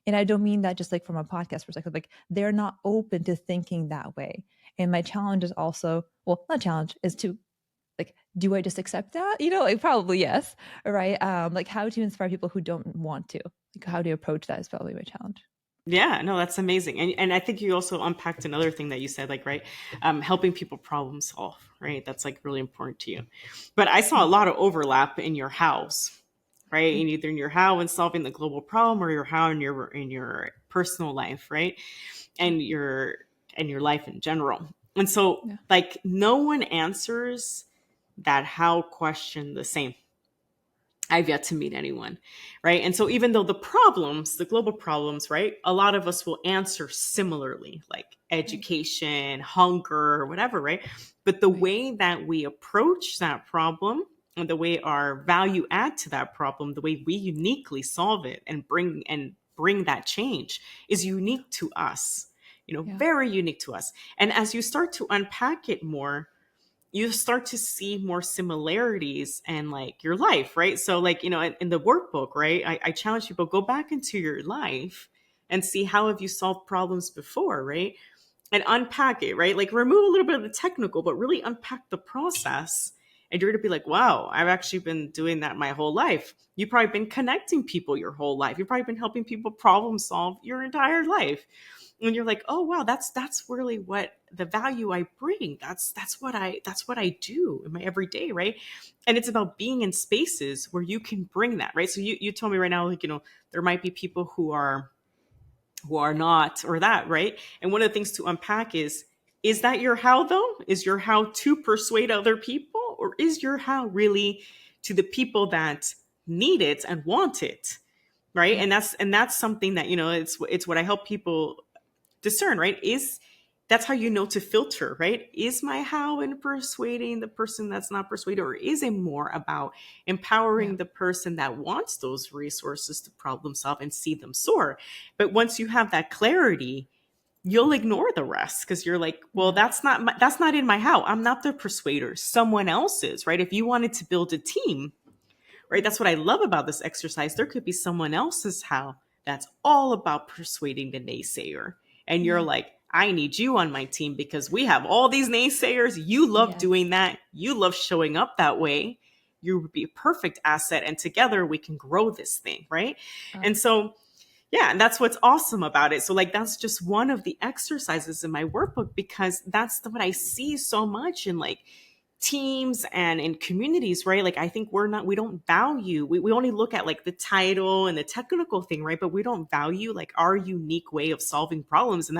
And I don't mean that just like from a podcast perspective, like they're not open to thinking that way. And my challenge is also, well, not challenge, is to like, do I just accept that? Like probably yes, right? Like how to inspire people who don't want to, like how to approach that is probably my challenge. Yeah, no, that's amazing. And I think you also unpacked another thing that you said, like, right, helping people problem solve, right? That's like really important to you. But I saw a lot of overlap in your hows, right? In either in your how in solving the global problem, or your how in your personal life, right? And your life in general. And so like no one answers that how question the same. I've yet to meet anyone, right? And so even though the global problems, right, a lot of us will answer similarly, like education, hunger, whatever, right? But the way that we approach that problem, and the way our value add to that problem, the way we uniquely solve it and bring that change is unique to us, very unique to us. And as you start to unpack it more, you start to see more similarities and like your life, right? So like, in the workbook, right, I challenge people, go back into your life and see how have you solved problems before, right? and unpack it, right? Like remove a little bit of the technical, but really unpack the process. And you're going to be like, wow, I've actually been doing that my whole life. You've probably been connecting people your whole life. You've probably been helping people problem solve your entire life. And you're like, oh wow, that's really what the value I bring. That's what I do in my everyday, right? And it's about being in spaces where you can bring that, right? So you told me right now, like, there might be people who are not, or that, right? And one of the things to unpack is that your how though? Is your how to persuade other people, or is your how really to the people that need it and want it, right? And that's something that, it's what I help people discern, right? That's how you know to filter, right? Is my how in persuading the person that's not persuaded, or is it more about empowering the person that wants those resources to problem solve and see them soar? But once you have that clarity, you'll ignore the rest, because you're like, well, that's not in my how. I'm not the persuader. Someone else is, right? If you wanted to build a team, right? That's what I love about this exercise. There could be someone else's how that's all about persuading the naysayer. And you're like, I need you on my team because we have all these naysayers. You love doing that. You love showing up that way. You would be a perfect asset. And together we can grow this thing, right? And so, yeah, and that's what's awesome about it. So like, that's just one of the exercises in my workbook, because that's what I see so much in like teams and in communities, right? Like, I think we don't value, we only look at like the title and the technical thing, right? But we don't value like our unique way of solving problems, and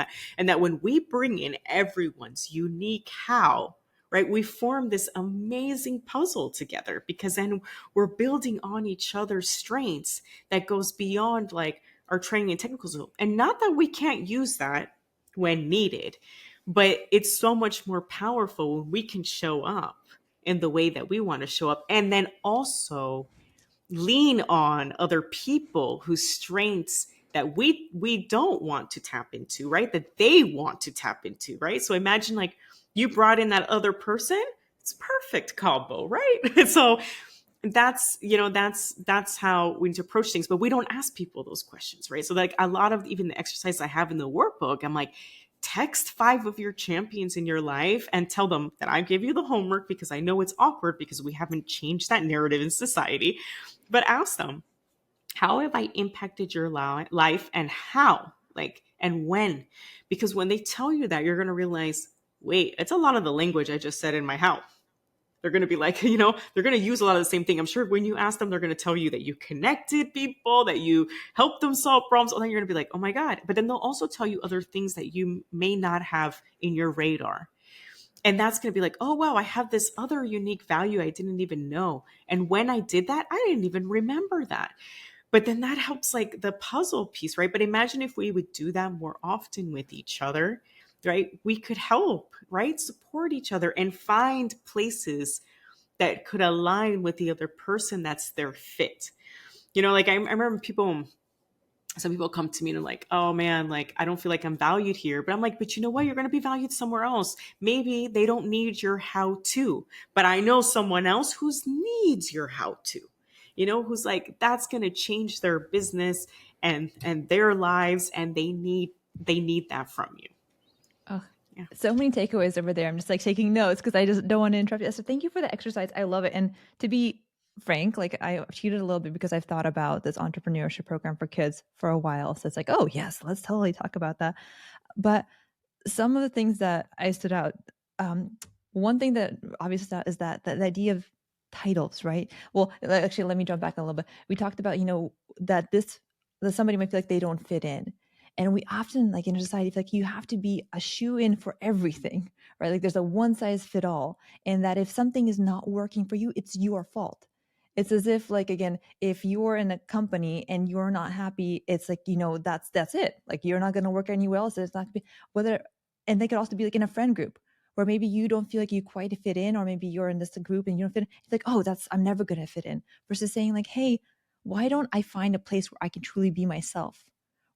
that when we bring in everyone's unique how, right, we form this amazing puzzle together, because then we're building on each other's strengths that goes beyond like our training and technical skill. And not that we can't use that when needed, but it's so much more powerful when we can show up in the way that we want to show up, and then also lean on other people whose strengths that we don't want to tap into, right? That they want to tap into, right? So imagine like you brought in that other person. It's perfect combo, right? So that's how we need to approach things, but we don't ask people those questions, right? So like a lot of even the exercise I have in the workbook, I'm like, text 5 of your champions in your life and tell them that I gave you the homework, because I know it's awkward because we haven't changed that narrative in society. But ask them, how have I impacted your life, and how, like, and when? Because when they tell you that, you're going to realize, wait, it's a lot of the language I just said in my how. They're going to be like, they're going to use a lot of the same thing. I'm sure when you ask them, they're going to tell you that you connected people, that you helped them solve problems. And then you're going to be like, oh my God. But then they'll also tell you other things that you may not have in your radar. And that's going to be like, oh, wow, I have this other unique value I didn't even know. And when I did that, I didn't even remember that. But then that helps like the puzzle piece, right? But imagine if we would do that more often with each other, right? We could help, right? Support each other and find places that could align with the other person that's their fit. Like I remember some people come to me and are like, oh man, like I don't feel like I'm valued here. But I'm like, but you know what? You're going to be valued somewhere else. Maybe they don't need your how to, but I know someone else who's needs your how to, who's like, that's going to change their business and their lives. And they need that from you. Oh, yeah. So many takeaways over there. I'm just like taking notes because I just don't want to interrupt you. So thank you for the exercise. I love it. And to be frank, like I cheated a little bit because I've thought about this entrepreneurship program for kids for a while. So it's like, oh yes, let's totally talk about that. But some of the things that I stood out, one thing that obviously stood out is that the idea of titles, right? Well, actually, let me jump back a little bit. We talked about, that somebody might feel like they don't fit in. And we often, like in a society, feel like you have to be a shoe-in for everything, right? Like there's a one-size-fit-all, and that if something is not working for you, it's your fault. It's as if, like, again, if you're in a company and you're not happy, it's like, that's it. Like you're not going to work anywhere else. It's not going to be and they could also be like in a friend group where maybe you don't feel like you quite fit in, or maybe you're in this group and you don't fit in. It's like, oh, I'm never going to fit in, versus saying like, hey, why don't I find a place where I can truly be myself,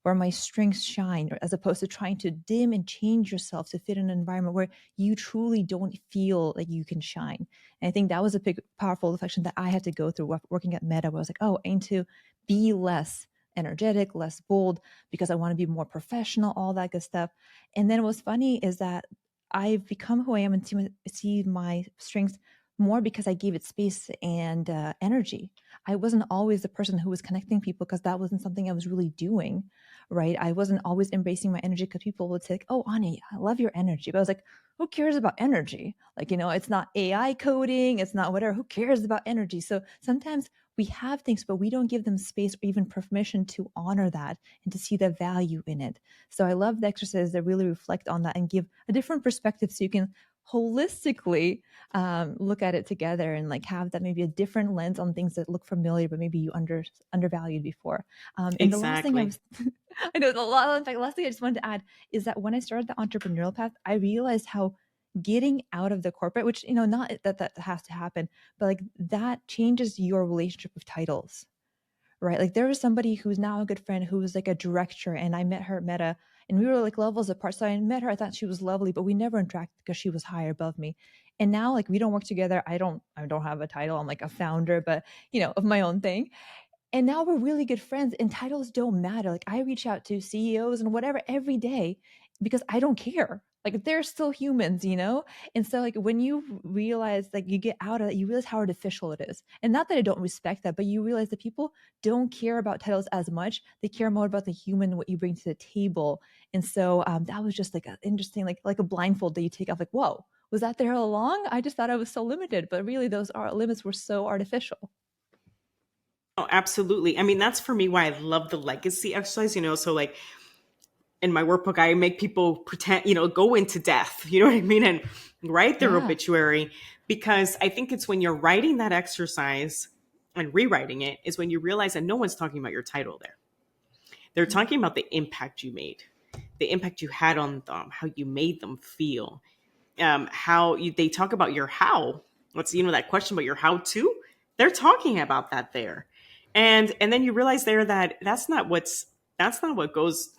where my strengths shine, as opposed to trying to dim and change yourself to fit in an environment where you truly don't feel like you can shine. And I think that was a big, powerful reflection that I had to go through working at Meta, where I was like, oh, I need to be less energetic, less bold, because I want to be more professional, all that good stuff. And then what's funny is that I've become who I am and see my strengths more because I gave it space and energy. I wasn't always the person who was connecting people because that wasn't something I was really doing, right? I wasn't always embracing my energy because people would say, oh, Anya, I love your energy. But I was like, who cares about energy? Like, it's not AI coding, it's not whatever. Who cares about energy? So sometimes we have things, but we don't give them space or even permission to honor that and to see the value in it. So I love the exercises that really reflect on that and give a different perspective so you can holistically look at it together and like have that maybe a different lens on things that look familiar, but maybe you undervalued before. And the last thing Exactly. I know in fact, last thing I just wanted to add is that when I started the entrepreneurial path, I realized how getting out of the corporate, which, not that has to happen, but like that changes your relationship with titles, right? Like there was somebody who's now a good friend who was like a director, and I met her at Meta, and we were like levels apart. So I met her, I thought she was lovely, but we never interacted because she was higher above me. And now like we don't work together. I don't have a title. I'm like a founder, but of my own thing. And now we're really good friends, and titles don't matter. Like I reach out to CEOs and whatever every day because I don't care. Like they're still humans, And so like when you realize, like you get out of it, you realize how artificial it is. And not that I don't respect that, but you realize that people don't care about titles as much. They care more about the human and what you bring to the table. And so that was just like an interesting, like a blindfold that you take off, like, whoa, was that there all along? I just thought I was so limited, but really those limits were so artificial. Oh, absolutely. I mean, that's for me why I love the legacy exercise, so like in my workbook, I make people pretend, go into death, you know what I mean? And write their Yeah. obituary, because I think it's when you're writing that exercise and rewriting it is when you realize that no one's talking about your title there. They're talking about the impact you made, the impact you had on them, how you made them feel, they talk about your how. What's that question about your how to? They're talking about that there, and then you realize there that that's not what goes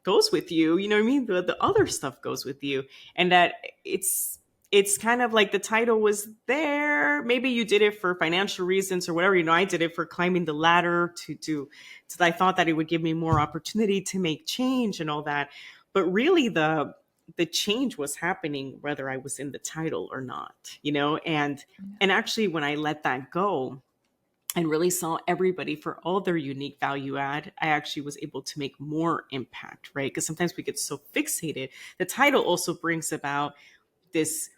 goes with you. You know what I mean? The other stuff goes with you, and that it's kind of like the title was there. Maybe you did it for financial reasons or whatever. I did it for climbing the ladder to I thought that it would give me more opportunity to make change and all that. But really the change was happening whether I was in the title or not, and actually when I let that go and really saw everybody for all their unique value add, I actually was able to make more impact, right? Because sometimes we get so fixated. The title also brings about this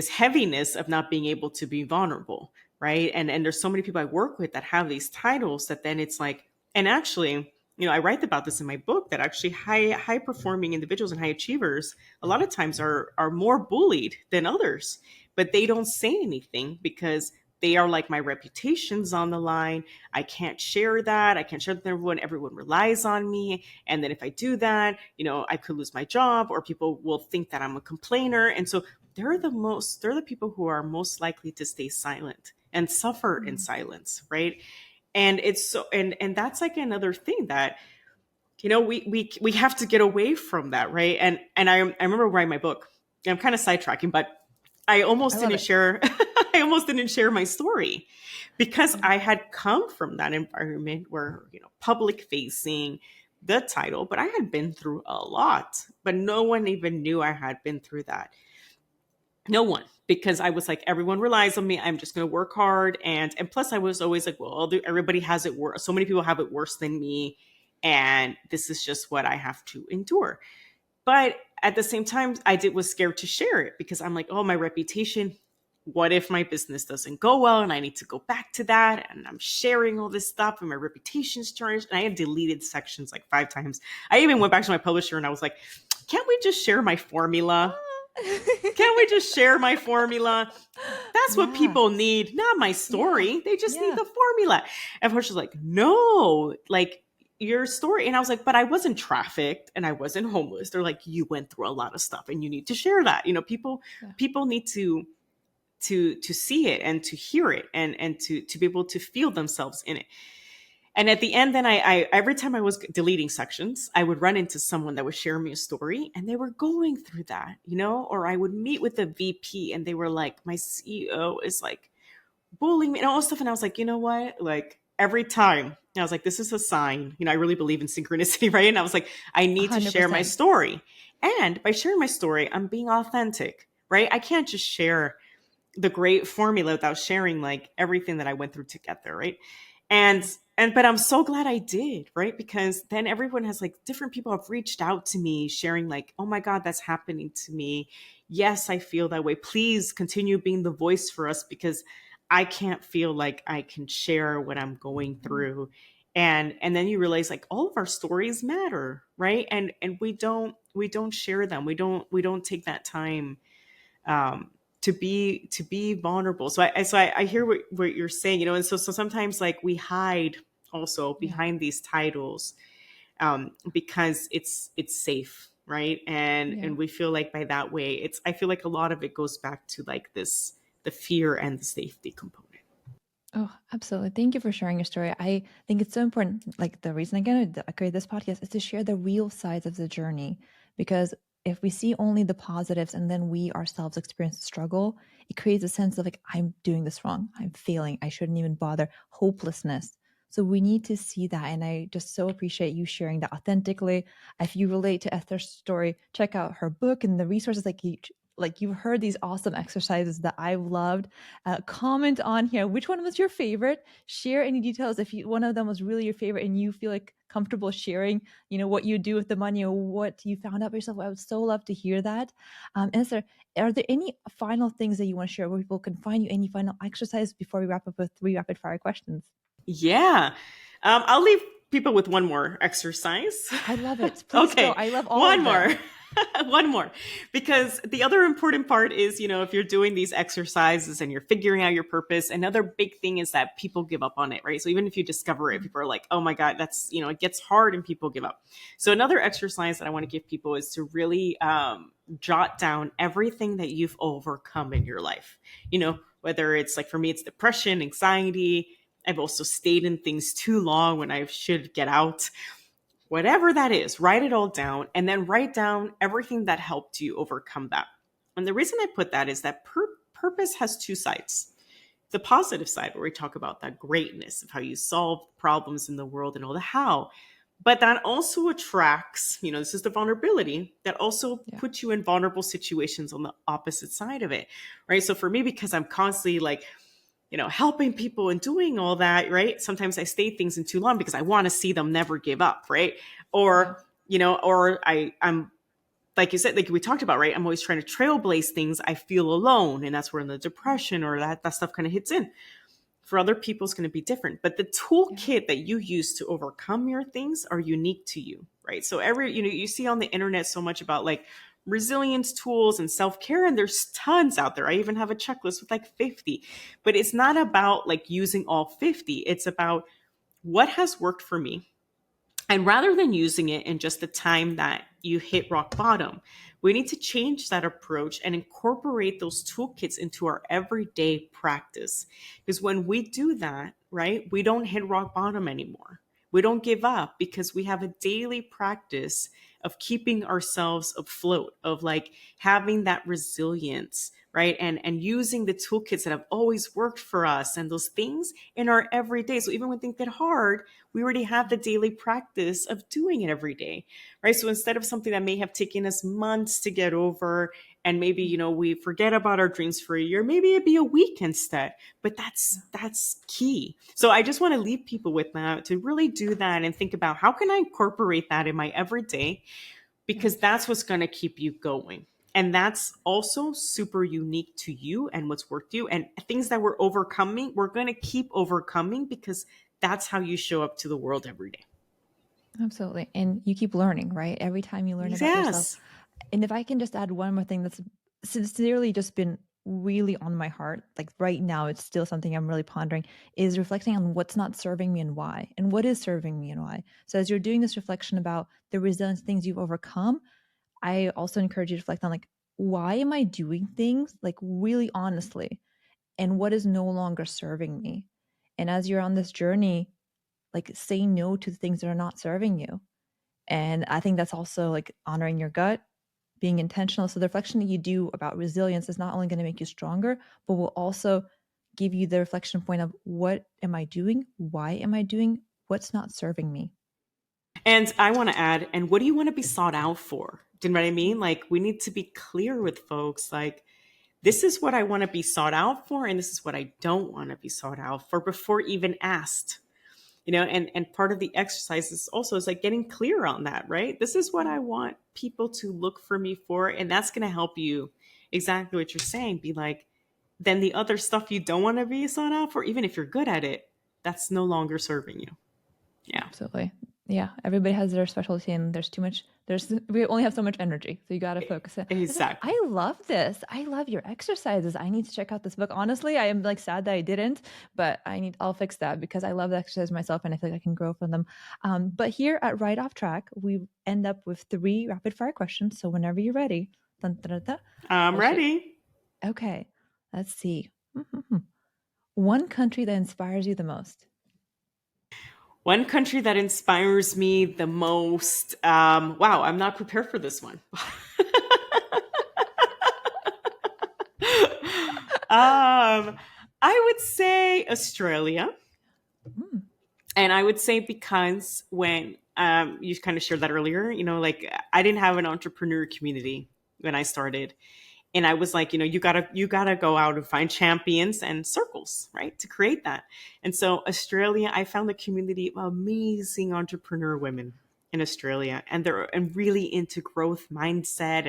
heaviness of not being able to be vulnerable, right? And there's so many people I work with that have these titles that then it's like, and actually, I write about this in my book, that actually high performing individuals and high achievers a lot of times are more bullied than others, but they don't say anything because they are like, my reputation's on the line. I can't share that. I can't share that with everyone. Everyone relies on me. And then if I do that, I could lose my job, or people will think that I'm a complainer. And so they're the people who are most likely to stay silent and suffer in silence, right? And it's so, and that's like another thing that we have to get away from that, right? And I remember writing my book. I'm kind of sidetracking, but I almost didn't share I almost didn't share my story because I had come from that environment where public facing, the title, but I had been through a lot, but no one even knew I had been through that. No one, because I was like, everyone relies on me. I'm just going to work hard. And plus I was always like, well, everybody has it worse. So many people have it worse than me. And this is just what I have to endure. But at the same time, was scared to share it because I'm like, oh, my reputation. What if my business doesn't go well and I need to go back to that? And I'm sharing all this stuff and my reputation's tarnished. And I had deleted sections like 5 times. I even went back to my publisher and I was like, can't we just share my formula? Can't we just share my formula? That's what people need, not my story. They just need the formula. And Portia's like, no, like your story. And I was like, but I wasn't trafficked and I wasn't homeless. They're like, you went through a lot of stuff and you need to share that. People need to see it and to hear it and to be able to feel themselves in it. And at the end, then I every time I was deleting sections, I would run into someone that would share me a story and they were going through that, or I would meet with the VP and they were like, my CEO is like bullying me and all this stuff. And I was like, you know what? Like, every time I was like, this is a sign. I really believe in synchronicity, right? And I was like, I need to share my 100%. story. And by sharing my story, I'm being authentic, right? I can't just share the great formula without sharing like everything that I went through to get there, right? But I'm so glad I did, right? Because then everyone has like different people have reached out to me sharing like, oh my God, that's happening to me. Yes, I feel that way. Please continue being the voice for us because I can't feel like I can share what I'm going through. And then you realize like all of our stories matter, right? And we don't share them. We don't take that time um, to be vulnerable. So I hear what you're saying, and so sometimes like we hide also behind these titles because it's safe, right? And we feel like by that way, I feel like a lot of it goes back to like the fear and the safety component. Oh, absolutely. Thank you for sharing your story. I think it's so important. Like the reason again I create this podcast is to share the real sides of the journey. Because if we see only the positives and then we ourselves experience the struggle, it creates a sense of like, I'm doing this wrong. I'm failing. I shouldn't even bother. Hopelessness. So we need to see that. And I just so appreciate you sharing that authentically. If you relate to Esther's story, check out her book and the resources like you've heard these awesome exercises that I've loved. Comment on here which one was your favorite. Share any details if one of them was really your favorite and you feel like comfortable sharing, what you do with the money or what you found out for yourself. I would so love to hear that. Esther, are there any final things that you want to share where people can find you? Any final exercise before we wrap up with 3 rapid fire questions? Yeah. I'll leave people with one more exercise. I love it. Please go. Okay. I love all One of more. them. One more. Because the other important part is, if you're doing these exercises and you're figuring out your purpose, another big thing is that people give up on it, right? So even if you discover it, people are like, oh my God, that's, it gets hard and people give up. So another exercise that I want to give people is to really jot down everything that you've overcome in your life. Whether it's like, for me, it's depression, anxiety. I've also stayed in things too long when I should get out. Whatever that is, write it all down and then write down everything that helped you overcome that. And the reason I put that is that purpose has two sides. The positive side, where we talk about that greatness of how you solve problems in the world and all the how. But that also attracts, this is the vulnerability that also puts you in vulnerable situations on the opposite side of it, right? So for me, because I'm constantly like, helping people and doing all that, right? Sometimes I stay things in too long because I want to see them never give up, right? Or, I'm like you said, like we talked about, right? I'm always trying to trailblaze things. I feel alone. And that's where the depression or that stuff kind of hits in. For other people, it's going to be different. But the toolkit that you use to overcome your things are unique to you, right? So you see on the internet so much about like resilience tools and self-care, and there's tons out there. I even have a checklist with like 50, but it's not about like using all 50. It's about what has worked for me. And rather than using it in just the time that you hit rock bottom, we need to change that approach and incorporate those toolkits into our everyday practice. Because when we do that, right, we don't hit rock bottom anymore. We don't give up because we have a daily practice of keeping ourselves afloat, of like having that resilience, right? And using the toolkits that have always worked for us and those things in our everyday. So even when things get hard, we already have the daily practice of doing it every day, right? So instead of something that may have taken us months to get over, and maybe, we forget about our dreams for a year, maybe it'd be a week instead, but that's key. So I just want to leave people with that, to really do that and think about how can I incorporate that in my everyday, because that's what's going to keep you going. And that's also super unique to you and what's worked you, and things that we're overcoming, we're going to keep overcoming because that's how you show up to the world every day. Absolutely. And you keep learning, right? Every time you learn about yourself. Yes. And if I can just add one more thing that's sincerely just been really on my heart, like right now, it's still something I'm really pondering, is reflecting on what's not serving me and why, and what is serving me and why. So as you're doing this reflection about the resilience things you've overcome, I also encourage you to reflect on like, why am I doing things like really honestly, and what is no longer serving me? And as you're on this journey, like say no to the things that are not serving you. And I think that's also like honoring your gut, being intentional. So the reflection that you do about resilience is not only going to make you stronger, but will also give you the reflection point of what am I doing? Why am I doing? What's not serving me? And I want to add, and what do you want to be sought out for? Do you know what I mean? Like, we need to be clear with folks, like, this is what I want to be sought out for, and this is what I don't want to be sought out for before even asked. And part of the exercise is also is like getting clear on that, right? This is what I want people to look for me for, and that's going to help you exactly what you're saying. Be like, then the other stuff you don't want to be sought out for, even if you're good at it, that's no longer serving you. Yeah. Absolutely. Yeah. Everybody has their specialty, and we only have so much energy. So you got to focus it. Exactly. I love this. I love your exercises. I need to check out this book. Honestly, I am like sad that I didn't, but I'll fix that because I love the exercise myself and I feel like I can grow from them. But here at Right Off Track, we end up with 3 rapid fire questions. So whenever you're ready. Dun, dun, dun, dun. I'm ready. Okay. Let's see. One country that inspires you the most. One country that inspires me the most. Wow, I'm not prepared for this one. I would say Australia. And I would say because when you kind of shared that earlier, like I didn't have an entrepreneur community when I started. And I was like, you gotta go out and find champions and circles, right, to create that. And so Australia, I found a community of amazing entrepreneur women in Australia, and they're really into growth mindset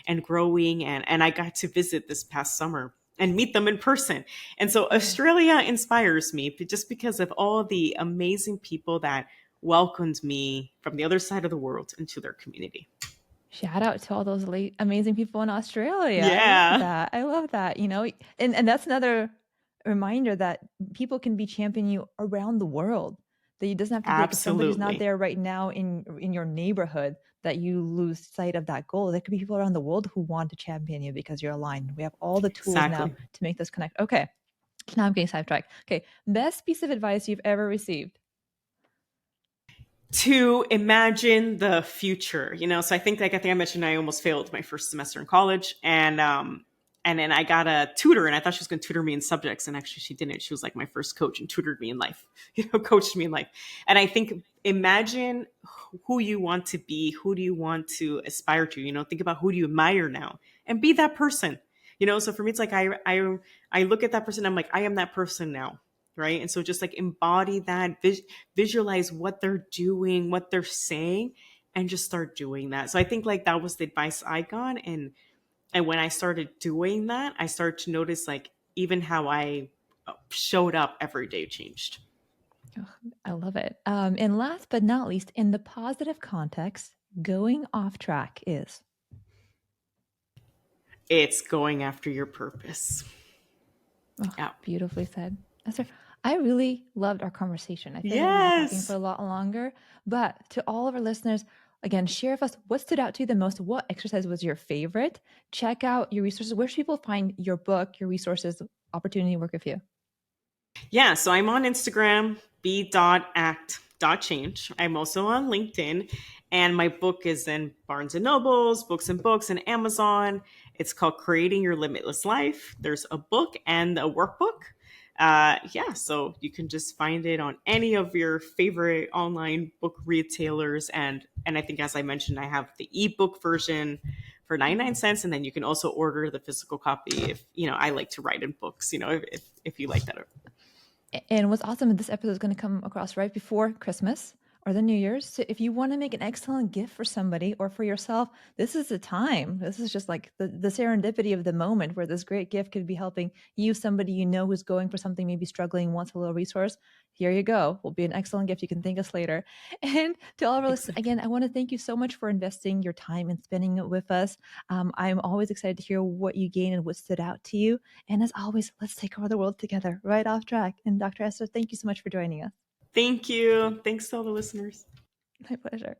and growing. And I got to visit this past summer and meet them in person. And so Australia inspires me just because of all the amazing people that welcomed me from the other side of the world into their community. Shout out to all those amazing people in Australia. Yeah. I love that, and that's another reminder that people can be championing you around the world. That it doesn't have to be like if somebody's not there right now in your neighborhood that you lose sight of that goal. There could be people around the world who want to champion you because you're aligned. We have all the tools now to make this connect. Okay, now I'm getting sidetracked. Okay, best piece of advice you've ever received? To imagine the future, so I think I mentioned I almost failed my first semester in college, and then I got a tutor, and I thought she was going to tutor me in subjects, and actually she didn't. She was like my first coach and tutored me in life, coached me in life. And I think imagine who you want to be, who do you want to aspire to, think about who do you admire now and be that person, so for me it's like I look at that person, I'm like, I am that person now. Right. And so just like embody that, visualize what they're doing, what they're saying, and just start doing that. So I think like that was the advice I got. And when I started doing that, I started to notice like even how I showed up every day changed. Oh, I love it. And last but not least, in the positive context, going off track is? It's going after your purpose. Oh, yeah. Beautifully said. Esther, I really loved our conversation. I feel like we've been talking for a lot longer. But to all of our listeners, again, share with us what stood out to you the most. What exercise was your favorite? Check out your resources. Where should people find your book, your resources, opportunity to work with you? Yeah, so I'm on Instagram, b.act.change. I'm also on LinkedIn, and my book is in Barnes & Nobles, Books and Books, and Amazon. It's called Creating Your Limitless Life. There's a book and a workbook. So you can just find it on any of your favorite online book retailers. And I think, as I mentioned, I have the ebook version for 99 cents. And then you can also order the physical copy if, I like to write in books, if you like that. And what's awesome, this episode is going to come across right before Christmas or the New Year's. So if you want to make an excellent gift for somebody or for yourself, this is the time. This is just like the serendipity of the moment where this great gift could be helping you, somebody who's going for something, maybe struggling, wants a little resource. Here you go. Will be an excellent gift. You can thank us later. And to all of our listeners, again, I want to thank you so much for investing your time and spending it with us. I'm always excited to hear what you gained and what stood out to you. And as always, let's take over the world together, right off track. And Dr. Esther, thank you so much for joining us. Thank you. Thanks to all the listeners. My pleasure.